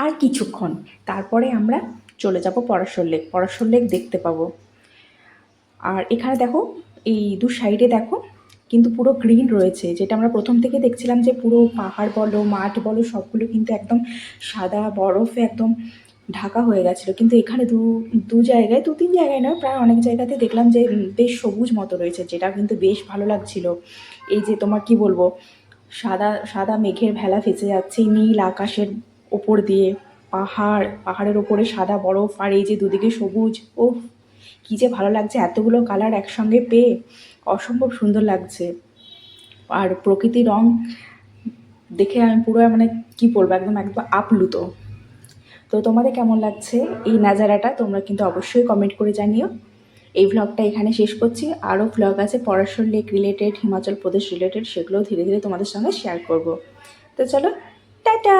আর কিছুক্ষণ, তারপরে আমরা চলে যাব পরাশর লেক। পরাশর লেক দেখতে পাবো। আর এখানে দেখো, এই দু সাইডে দেখো কিন্তু পুরো গ্রিন রয়েছে, যেটা আমরা প্রথম থেকে দেখছিলাম যে পুরো পাহাড় বলো মাঠ বলো সবগুলো কিন্তু একদম সাদা বরফে একদম ঢাকা হয়ে গেছিলো, কিন্তু এখানে দু জায়গায়, দু তিন জায়গায় নয়, প্রায় অনেক জায়গাতে দেখলাম যে বেশ সবুজ মতো রয়েছে, যেটা কিন্তু বেশ ভালো লাগছিল। এই যে তোমার কি বলবো, সাদা সাদা মেঘের ভেলা ভেসে যাচ্ছে নীল আকাশের ওপর দিয়ে, পাহাড়ের ওপরে সাদা বরফ, আর এই যে দুদিকে সবুজ, ও কী যে ভালো লাগছে এতগুলো কালার একসঙ্গে পেয়ে, অসম্ভব সুন্দর লাগছে। আর প্রকৃতির রং দেখে আমি পুরো মানে কি বলবো, একদম একদম আপ্লুত। তো তোমাদের কেমন লাগছে এই নাজারাটা তোমরা কিন্তু অবশ্যই কমেন্ট করে জানিও। এই ভ্লগটা এখানে শেষ করছি। আরও ভ্লগ আছে Parashar lake related, Himachal Pradesh related, সেগুলোও ধীরে ধীরে তোমাদের সঙ্গে শেয়ার করব। তো চলো, টাটা।